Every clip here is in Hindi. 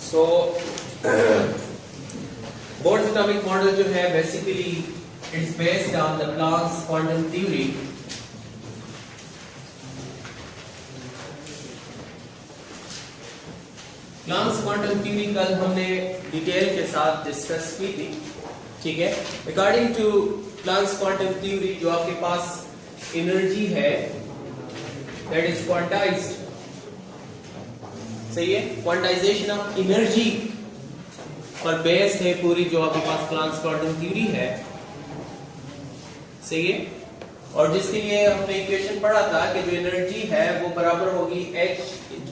सो बोर्ड्स एटॉमिक मॉडल जो है basically it's based on the Planck's quantum theory. Planck's quantum theory कल हमने डिटेल के साथ डिस्कस की थी, ठीक है। According to Planck's quantum theory जो आपके पास एनर्जी है दैट इज क्वांटाइज्ड, सही है। क्वांटाइजेशन ऑफ एनर्जी पर बेस्ड है पूरी जो आपके पास प्लैंक्स क्वांटम थ्योरी है, सही है। और जिसके लिए हमने इक्वेशन पढ़ा था कि जो एनर्जी है वो बराबर होगी h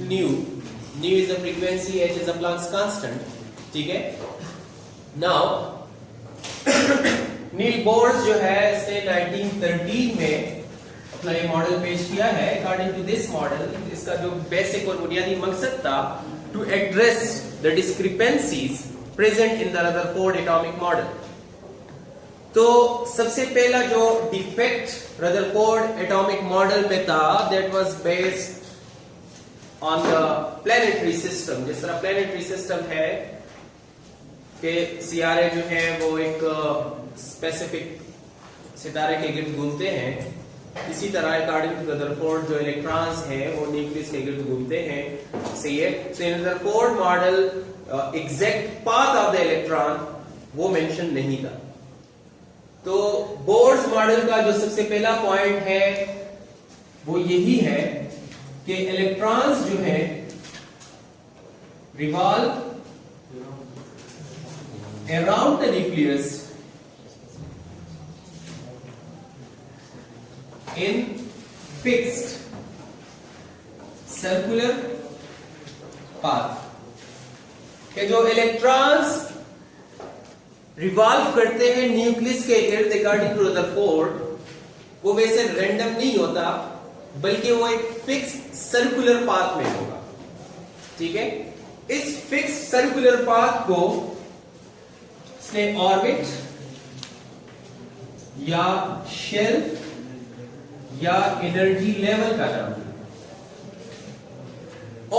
new is the frequency, h is the Planck's constant, ठीक है। नाउ नील बोर्स जो है इसने 1913 में अपना ये मॉडल पेश किया है। अकॉर्डिंग टू दिस मॉडल इसका जो बेसिक और बुनियादी मकसद था to address the discrepancies present in the Rutherford atomic model. तो सबसे पहला जो डिफेक्ट रदरफोर्ड एटॉमिक मॉडल में था that was based on the planetary system. जिस तरह प्लैनेटरी सिस्टम है कि सितारे जो हैं वो एक स्पेसिफिक सितारे के गिर्द घूमते हैं, इसी तरह अकॉर्डिंग टू रदरफोर्ड जो इलेक्ट्रॉन्स हैं वो न्यूक्लियस के गिर्द घूमते हैं, सही है। So in Rutherford model exact path of the electron वो मेंशन नहीं था। तो बोर्स मॉडल का जो सबसे पहला पॉइंट है वो यही है कि इलेक्ट्रॉन्स जो है revolve around the nucleus in fixed circular path। कि जो इलेक्ट्रॉन्स रिवॉल्व करते हैं न्यूक्लियस के इर्द अकॉर्डिंग टू रदरफोर्ड वो वैसे रैंडम नहीं होता बल्कि वो एक फिक्स सर्कुलर पाथ में होगा, ठीक है। इस फिक्स सर्कुलर पाथ को इसने ऑर्बिट या शेल या एनर्जी लेवल का नाम दिया।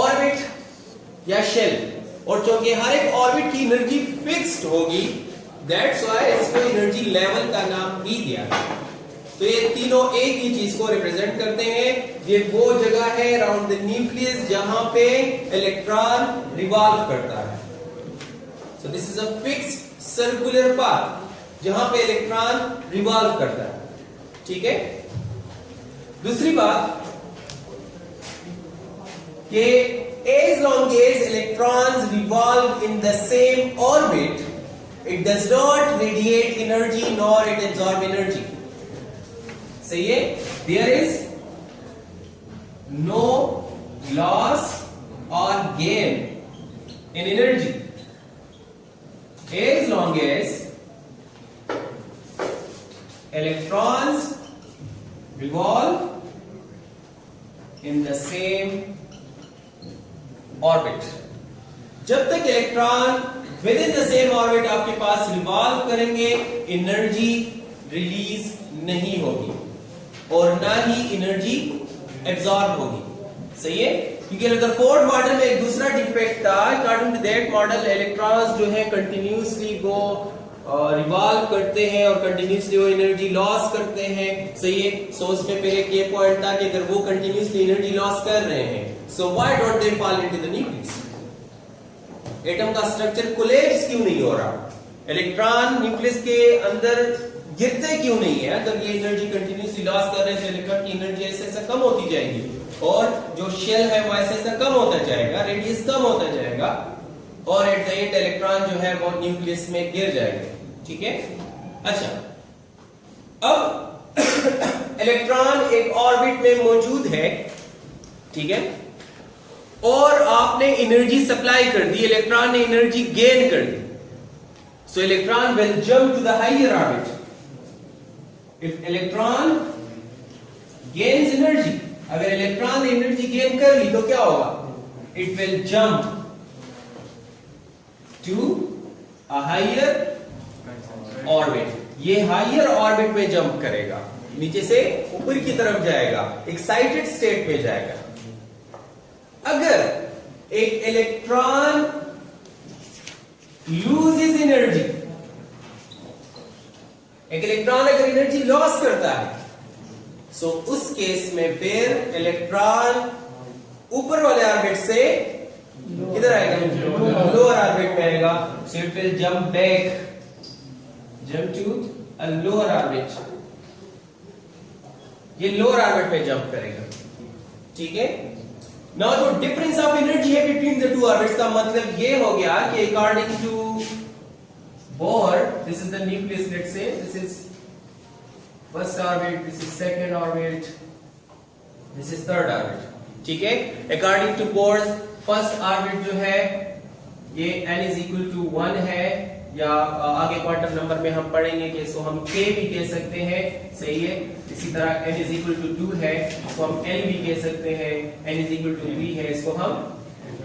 ऑर्बिट या शेल, और चूंकि हर एक ऑर्बिट की एनर्जी फिक्स्ड होगी दैट्स व्हाई इसको एनर्जी लेवल का नाम भी दिया। तो ये तीनों एक ही चीज को रिप्रेजेंट करते हैं। ये वो जगह है अराउंड द न्यूक्लियस जहां पे इलेक्ट्रॉन रिवॉल्व करता है। So this is a fixed circular path जहां पे इलेक्ट्रॉन रिवॉल्व करता है, ठीक है। दूसरी बात कि as long as electrons revolve in the same orbit it does not radiate energy nor it absorb energy, सही है। there is no loss or gain in energy as long as electrons revolve in the same orbit। जब तक electron with in the same orbit आपके पास रिवॉल्व करेंगे एनर्जी रिलीज नहीं होगी और ना ही एनर्जी एब्जॉर्ब होगी, सही है। क्योंकि रदरफोर्ड मॉडल में एक दूसरा डिफेक्ट था। According to that model electrons जो है कंटिन्यूसली वो रिवॉल्व करते हैं और कंटिन्यूसली वो एनर्जी लॉस करते हैं, सही है। सो उसमें पहले ये पॉइंट था कि अगर वो कंटिन्यूसली एनर्जी लॉस कर रहे हैं so why don't they fall into the nucleus. Atom का स्ट्रक्चर कोलैप्स क्यों नहीं हो रहा, इलेक्ट्रॉन न्यूक्लियस के अंदर गिरते क्यों नहीं है। अगर ये एनर्जी कंटिन्यूसली लॉस कर रहे हैं तो इलेक्ट्रॉन की एनर्जी ऐसे कम होती जाएगी और जो शेल है वो ऐसे कम होता जाएगा, रेडियस कम होता जाएगा और एट द एंड इलेक्ट्रॉन जो है वो न्यूक्लियस में गिर जाएगा, ठीक है। अच्छा, अब इलेक्ट्रॉन एक ऑर्बिट में मौजूद है, ठीक है, और आपने एनर्जी सप्लाई कर दी, इलेक्ट्रॉन ने एनर्जी गेन कर दी। So electron will jump to the higher orbit. If electron gains energy, अगर इलेक्ट्रॉन ने एनर्जी गेन कर ली तो क्या होगा, it will jump to a higher orbit. ये हायर ऑर्बिट में जंप करेगा, नीचे से ऊपर की तरफ जाएगा, एक्साइटेड स्टेट में जाएगा। अगर एक इलेक्ट्रॉन लूजेस एनर्जी, एक इलेक्ट्रॉन अगर एनर्जी लॉस करता है, सो उस केस में फिर इलेक्ट्रॉन ऊपर वाले ऑर्बिट से किधर आएगा, लोअर ऑर्बिट में आएगा. So it will jump back, jump to a lower orbit. ये लोअर ऑर्बिट में जंप करेगा. ठीक है. नाउ जो डिफरेंस ऑफ एनर्जी है बिटवीन द टू ऑर्बिट्स का मतलब ये हो गया कि according to Bohr, this is the nucleus, let's say this is first orbit, this is second orbit, this is third orbit. ठीक है. According to Bohr first orbit जो है ये n is equal to 1 है, या आगे क्वांटम नंबर में हम पढ़ेंगे कि इसको हम k भी कह सकते हैं. सही है. इसी तरह n is equal to 2 है, इसको हम l भी कह सकते हैं. n is equal to 3 है, इसको हम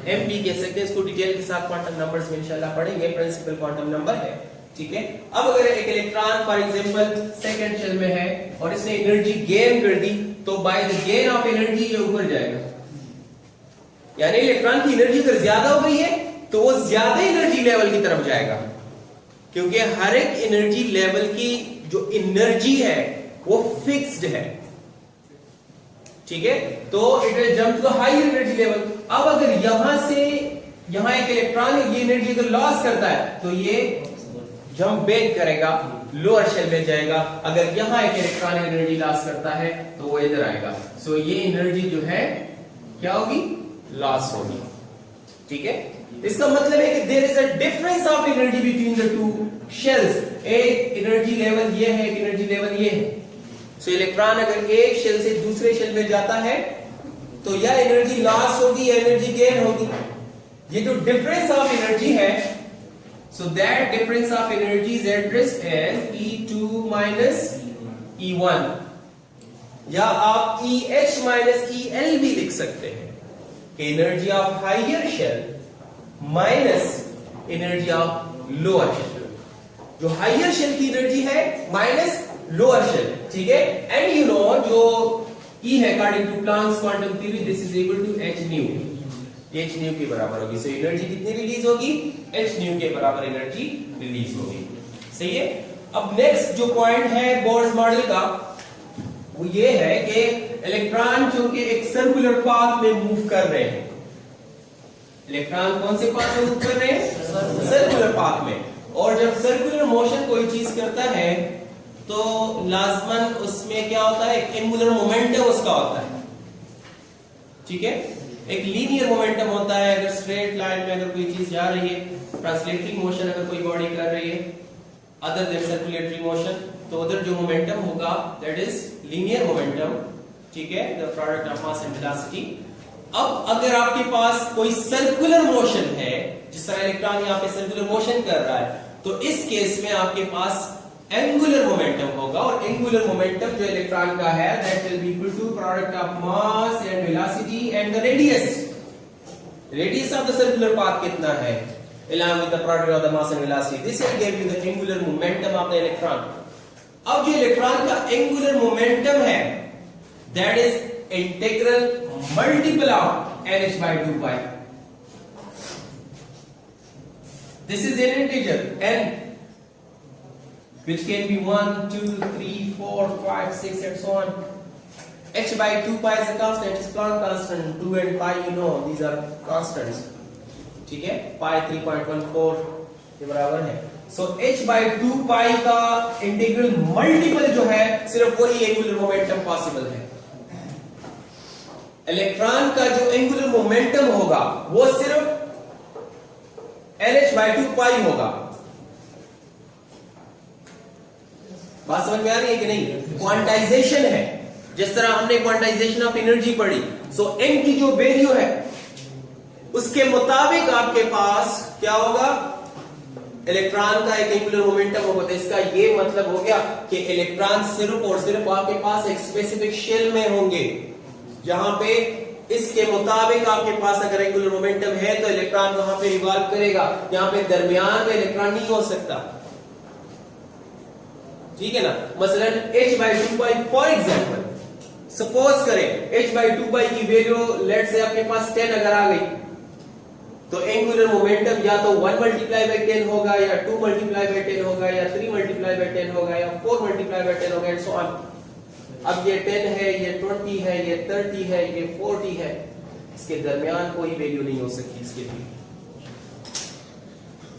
m भी कह सकते हैं. इसको डिटेल के साथ क्वांटम नंबर्स में इंशाल्लाह पढ़ेंगे. प्रिंसिपल क्वांटम नंबर है. ठीक है. अब अगर एक electron for example second shell में है और इसने एनर्जी गेन कर दी, तो by the gain of energy ये ऊपर जाएगा. यानी इलेक्ट्रॉन की एनर्जी अगर ज्यादा हो गई है तो वो ज्यादा एनर्जी लेवल की तरफ जाएगा, क्योंकि हर एक एनर्जी लेवल की जो एनर्जी है वो फिक्स्ड है. ठीक है. तो it will jump to high energy level. अब अगर यहां से यहां एक इलेक्ट्रॉन ये एनर्जी अगर लॉस करता है तो ये जंप बैक करेगा, लोअर शेल में जाएगा. अगर यहां एक इलेक्ट्रॉन एनर्जी लॉस करता है तो वो इधर आएगा. सो ये एनर्जी जो है क्या होगी, लॉस होगी. ठीक है. इसका मतलब है कि there is a difference of energy between the two shells. एक एनर्जी लेवल ये है, एक एनर्जी लेवल ये है. सो इलेक्ट्रॉन अगर एक शेल से दूसरे शेल में जाता है तो या एनर्जी लॉस होगी या एनर्जी गेन होगी. ये जो डिफरेंस ऑफ एनर्जी है, so that difference of energy is addressed as E2 minus E1, या आप EH minus EL भी लिख सकते हैं कि energy of higher shell minus energy of lower shell. जो हायर शेल की एनर्जी है माइनस लोअर शेल. ठीक है. एंड यू नो जो E है according to Planck's quantum theory, this is equal to h nu. h nu के बराबर होगी. सो एनर्जी कितनी रिलीज होगी, h nu के बराबर एनर्जी रिलीज होगी. सही है. अब नेक्स्ट जो पॉइंट है बोर्स मॉडल का वो ये है कि इलेक्ट्रॉन चूंकि एक सर्कुलर पाथ में मूव कर रहे हैं. इलेक्ट्रॉन कौन से पाथ में मूव कर रहे हैं, सर्कुलर पाथ में. और जब सर्कुलर मोशन कोई चीज करता है तो लाजमन उसमें क्या होता है, एक एंगुलर मोमेंटम उसका होता है. ठीक है. एक लीनियर मोमेंटम होता है. अगर स्ट्रेट लाइन में अगर कोई चीज जा रही है, ट्रांसलेटरी मोशन अगर कोई बॉडी कर रही है अदर देन सर्कुलेटरी मोशन, तो उधर जो मोमेंटम होगा दैट इज लीनियर मोमेंटम. ठीक है. The product of mass and velocity. अब अगर आपके पास कोई सर्कुलर मोशन है, जिस तरह इलेक्ट्रॉन यहां पे सर्कुलर मोशन कर रहा है, तो इस केस में आपके पास एंगुलर मोमेंटम होगा. और एंगुलर मोमेंटम जो इलेक्ट्रॉन का है that will be equal to product of mass and velocity and the radius. Radius of the circular path कितना है, along with the product of the mass and velocity. This will give you the angular momentum of the electron. अब जो इलेक्ट्रॉन का एंगुलर मोमेंटम है that is integral multiple of nh by 2 pi. This is an integer n which can be 1, 2, 3, 4, 5, 6 and so on. H by 2 pi is a constant, is Planck constant. 2 and pi, you know, these are constants. ठीक है. pi 3.14 के बराबर है. So h by 2 pi का इंटीग्रल मल्टीपल जो है सिर्फ वही एंगुलर मोमेंटम पॉसिबल है. इलेक्ट्रॉन का जो एंगुलर मोमेंटम होगा वो सिर्फ LH by 2 pi होगा. बात समझ में आ रही है कि नहीं. क्वांटाइजेशन है. जिस तरह हमने क्वांटाइजेशन ऑफ एनर्जी पढ़ी, सो n की जो वैल्यू है उसके मुताबिक आपके पास क्या होगा, इलेक्ट्रॉन का एक एंगुलर मोमेंटम होगा. तो इसका ये मतलब हो गया कि इलेक्ट्रॉन सिर्फ और सिर्फ आपके पास एक स्पेसिफिक शेल में होंगे, जहां पे इसके मुताबिक आपके पास अगर एंगुलर मोमेंटम है तो इलेक्ट्रॉन वहां पे रिवॉल्व करेगा. यहां पे दरमियान में इलेक्ट्रॉन नहीं हो सकता. ठीक है ना. मसलन h by 2 pi for example, suppose करें h by 2 pi की वैल्यू लेट्स से आपके पास 10 अगर आ गई, तो एंगुलर मोमेंटम या तो 1 मल्टीप्लाई बाय 10 होगा या 2 मल्टीप्लाई बाय 10 होगा या 3 मल्टीप्लाई बाय 10 होगा या 4 मल्टीप्लाई बाय 10 होगा एंड सो ऑन। अब ये 10 है, ये 20 है, ये 30 है, ये 40 है, इसके दरमियान कोई वैल्यू नहीं हो सकती।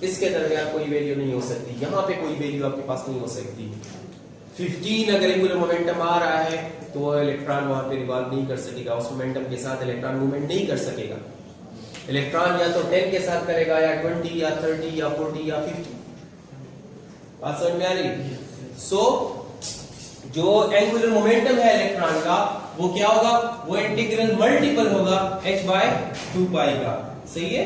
इसके दरमियान कोई वैल्यू नहीं हो सकती, यहां पे कोई वैल्यू आपके पास नहीं हो सकती। 15 अगर एंगुलर मोमेंटम आ रहा है तो वो इलेक्ट्रॉन वहां पे रिवॉल्व नहीं कर सकेगा, उस मोमेंटम के साथ इलेक्ट्रॉन मूवमेंट नहीं कर सकेगा। इलेक्ट्रॉन या तो 10 के साथ करेगा या 20 या 30 या 40 या 50। बात समझ में आ रही? सो जो एंगुलर मोमेंटम है इलेक्ट्रॉन का वो क्या होगा, वो इंटीग्रल मल्टीपल होगा h/2π का। सही है?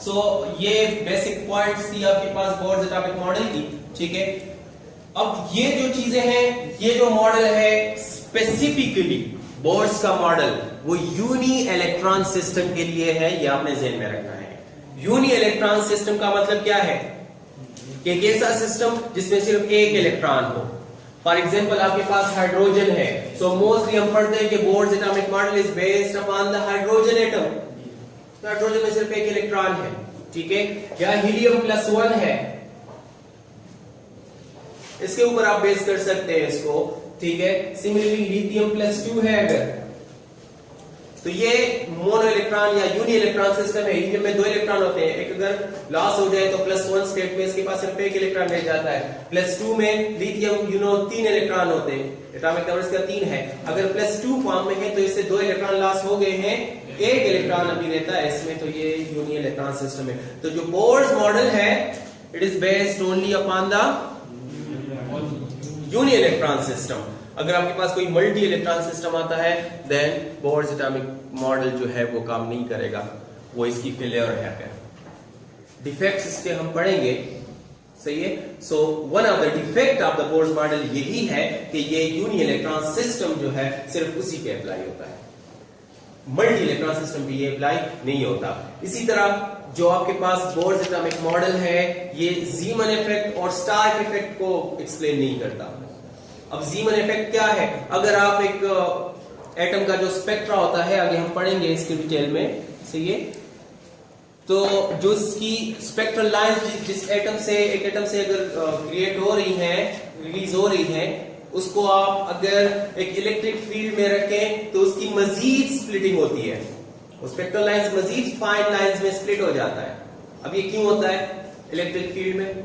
सो ये बेसिक पॉइंट्स थी आपके पास बोर्स एटॉमिक मॉडल की। ठीक है, अब ये जो चीजें हैं, ये जो मॉडल है स्पेसिफिकली बोर्स का मॉडल वो यूनी इलेक्ट्रॉन सिस्टम के लिए है, ये आपने ध्यान में रखना है। यूनी इलेक्ट्रॉन सिस्टम का मतलब क्या है कि एक ऐसा सिस्टम जिसमें सिर्फ एक इलेक्ट्रॉन हो। फॉर एग्जांपल आपके पास हाइड्रोजन है, सो मोस्टली हम पढ़ते हैं कि Bohr's atomic model is based upon the hydrogen atom. Hydrogen में सिर्फ एक इलेक्ट्रॉन है। ठीक है, या हीलियम +1 है, इसके ऊपर आप बेस कर सकते हैं इसको। ठीक है, सिमिलरली लिथियम +2 है अगर, तो ये मोनो इलेक्ट्रॉन या यूनी इलेक्ट्रॉन सिस्टम है। हीलियम में 2 इलेक्ट्रॉन होते हैं, एक अगर लॉस हो जाए तो +1 स्टेट में इसके पास सिर्फ एक इलेक्ट्रॉन रह जाता है। +2 में लिथियम 3 इलेक्ट्रॉन होते हैं, एटॉमिक नंबर इसका 3 है। अगर +2 फॉर्म में है तो इससे 2 इलेक्ट्रॉन लॉस हो गए हैं, एक इलेक्ट्रॉन अभी रहता है इसमें, तो ये यूनी इलेक्ट्रॉन सिस्टम है। तो जो बोर्स मॉडल है it is based only upon the uni electron system. अगर आपके पास कोई मल्टी इलेक्ट्रॉन सिस्टम आता है देन बोर्स एटॉमिक मॉडल जो है वो काम नहीं करेगा, वो इसकी फेलियर है। डिफेक्ट्स इसके हम पढ़ेंगे। सही है? So one of the defect of the Bohr's model यही है कि ये यूनी इलेक्ट्रॉन सिस्टम जो है सिर्फ उसी पे अप्लाई होता है, मल्टी इलेक्ट्रॉन सिस्टम पे ये अप्लाई नहीं होता। इसी तरह जो आपके पास बोर्स एटॉमिक मॉडल है ये जीमन इफेक्ट और स्टार्क इफेक्ट को एक्सप्लेन नहीं करता। अब जीमन इफेक्ट क्या है? अगर आप एक एटम का जो स्पेक्ट्रा होता है, आगे हम पढ़ेंगे इसके डिटेल में। सही है? तो जो इसकी स्पेक्ट्रल लाइंस जिस एटम से एक एटम से अगर क्रिएट हो रही हैं, रिलीज हो रही हैं, उसको आप अगर एक इलेक्ट्रिक फील्ड में रखें तो उसकी मजीद स्प्लिटिंग होती है, स्पेक्ट्रल लाइंस मजीद फाइन लाइंस में स्प्लिट हो जाता है। अब ये क्यों होता है इलेक्ट्रिक फील्ड में?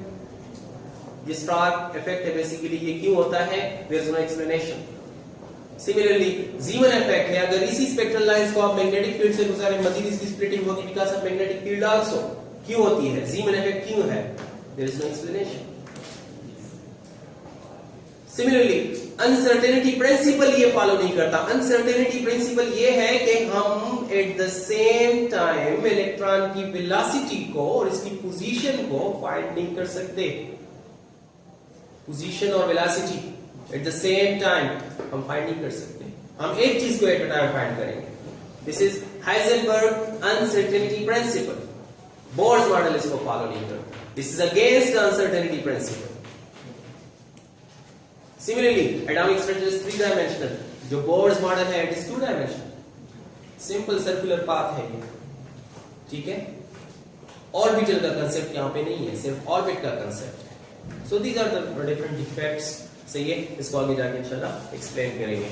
ये स्टार्क इफेक्ट है बेसिकली। ये क्यों होता है? There is no explanation. Similarly Zeeman effect है, अगर इसी स्पेक्ट्रल लाइंस को आप मैग्नेटिक फील्ड से गुजारें मजीद इसकी स्प्लिटिंग होगी because of magnetic field also. क्यों होती है? जीमन इफेक्ट क्यों है? There is no explanation. Similarly uncertainty principle ये फॉलो नहीं करता। अनसर्टेनिटी प्रिंसिपल ये है कि हम at the same time electron की वेलोसिटी को और इसकी पोजीशन को फाइंड नहीं कर सकते। पोजीशन और velocity at the same time हम फाइंड नहीं कर सकते, हम एक चीज को एट अ टाइम फाइंड करेंगे। This is Heisenberg uncertainty principle. Bohr's model इसको फॉलो नहीं करता। This is against uncertainty principle. Similarly, atomic structure is 3 dimensional. जो बोर्स मॉडल है it is 2 dimensional। Simple circular path है ये। ठीक है? ऑर्बिटल का कंसेप्ट यहाँ पे नहीं है, सिर्फ ऑर्बिट का कंसेप्ट है। So these are the different defects. सही है? इसको आगे जाके इंशाल्लाह एक्सप्लेन करेंगे।